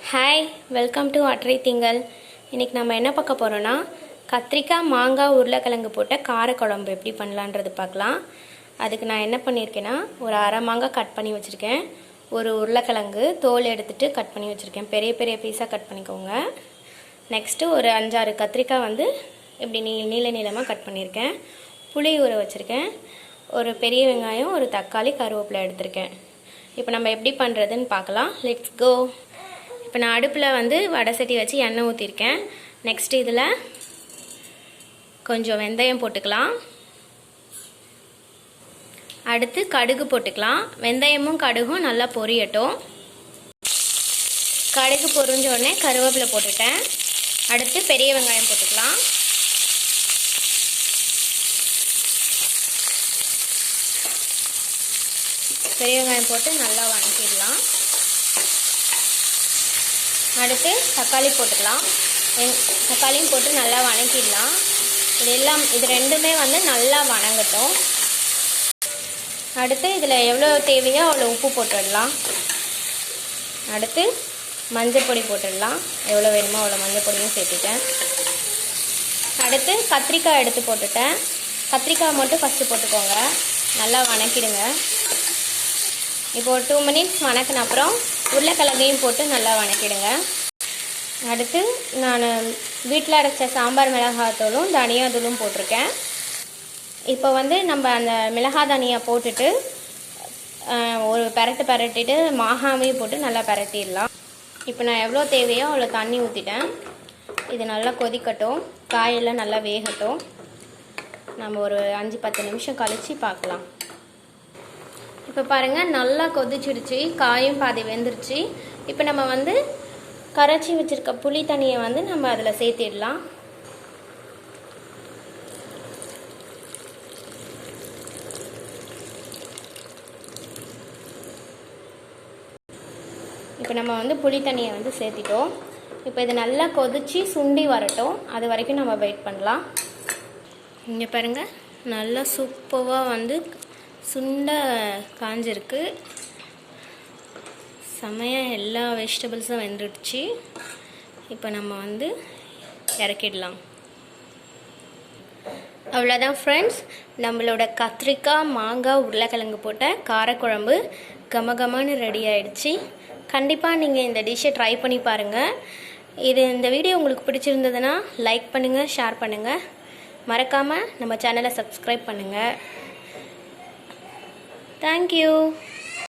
Hi, welcome to அtraithingal. இன்றைக்கி நம்ம என்ன பார்க்க போகிறோன்னா கத்திரிக்காய் மாங்காய் உருளைக்கிழங்கு போட்ட காரக்குழம்பு எப்படி பண்ணலான்றது பார்க்கலாம். அதுக்கு நான் என்ன பண்ணியிருக்கேன்னா ஒரு அரை மாங்காய் கட் பண்ணி வச்சுருக்கேன். ஒரு உருளைக்கிழங்கு தோல் எடுத்துகிட்டு கட் பண்ணி வச்சுருக்கேன். பெரிய பெரிய பீஸாக கட் பண்ணிக்கோங்க. நெக்ஸ்ட்டு ஒரு 5-6 கத்திரிக்காய் வந்து இப்படி நீள நீளமாக கட் பண்ணியிருக்கேன். புளி ஊற வச்சுருக்கேன். ஒரு பெரிய வெங்காயம், ஒரு தக்காளி, கருவேப்பிலை எடுத்திருக்கேன். இப்போ நம்ம எப்படி பண்ணுறதுன்னு பார்க்கலாம். Let's go. இப்போ நான் அடுப்பில் வந்து வடை சட்டி வச்சு எண்ணெய் ஊற்றிருக்கேன். நெக்ஸ்ட்டு இதில் கொஞ்சம் வெந்தயம் போட்டுக்கலாம். அடுத்து கடுகு போட்டுக்கலாம். வெந்தயமும் கடுகும் நல்லா பொரியட்டும். கடுகு பொரிஞ்ச உடனே கருவேப்பிலை போட்டுட்டேன். அடுத்து பெரிய வெங்காயம் போட்டுக்கலாம். பெரிய வெங்காயம் போட்டு நல்லா வதக்கிடலாம். அடுத்து தக்காளி போட்டுக்கலாம். தக்காளியும் போட்டு நல்லா வதக்கிடலாம். இது ரெண்டுமே வந்து நல்லா வதங்கட்டும். அடுத்து இதில் எவ்வளோ தேவையோ அவ்வளோ உப்பு போட்டுடலாம். அடுத்து மஞ்சள் பொடி போட்டுடலாம். எவ்வளோ வேணுமோ அவ்வளோ மஞ்சள் பொடியும் சேர்த்துட்டேன். அடுத்து கத்திரிக்காய் எடுத்து போட்டுட்டேன். கத்திரிக்காய் மட்டும் ஃபஸ்ட்டு போட்டுக்கோங்க. நல்லா வதக்கிடுங்க. இப்போ ஒரு 2 மினிட்ஸ் வதக்கின அப்புறம் உருளைக்கிழங்கையும் போட்டு நல்லா வதக்கிடுங்க. அடுத்து நான் வீட்டில் அரைச்ச சாம்பார் மிளகாத்தூளும் தனியாத்தூளும் போட்டிருக்கேன். இப்போ வந்து நம்ம அந்த மிளகாய் தனியா போட்டுட்டு ஒரு பரட்டிட்டு மாங்காவையும் போட்டு நல்லா பரட்டிடலாம். இப்போ நான் எவ்வளோ தேவையோ அவ்வளோ தண்ணி ஊற்றிட்டேன். இது நல்லா கொதிக்கட்டும், காயெல்லாம் நல்லா வேகட்டும். நம்ம ஒரு 5-10 நிமிஷம் கழித்து பார்க்கலாம். இப்போ பாருங்கள், நல்லா கொதிச்சிடுச்சு, காயும் பாதி வெந்துருச்சு. இப்போ நம்ம வந்து கரைச்சி வச்சுருக்க புளி தண்ணியை வந்து நம்ம அதில் சேர்த்திடலாம். இப்போ நம்ம வந்து புளி தண்ணியை வந்து சேர்த்திட்டோம். இப்போ இது நல்லா கொதிச்சு சுண்டி வரட்டும். அது வரைக்கும் நம்ம வெயிட் பண்ணலாம். இங்கே பாருங்கள், நல்லா சூப்பராக வந்து சுண்ட காஞ்சிருக்கு. செமையாக எல்லா வெஜிடபிள்ஸும் வெந்துடுச்சு. இப்போ நம்ம வந்து இறக்கிடலாம். அவ்வளோதான் ஃப்ரெண்ட்ஸ், நம்மளோட கத்திரிக்காய் மாங்காய் உருளைக்கிழங்கு போட்ட காரக்குழம்பு கமகமானு ரெடி ஆகிடுச்சு. கண்டிப்பாக நீங்கள் இந்த டிஷ்ஷை ட்ரை பண்ணி பாருங்கள். இந்த வீடியோ உங்களுக்கு பிடிச்சிருந்ததுன்னா லைக் பண்ணுங்கள், ஷேர் பண்ணுங்கள். மறக்காமல் நம்ம சேனலை சப்ஸ்கிரைப் பண்ணுங்கள். Thank you.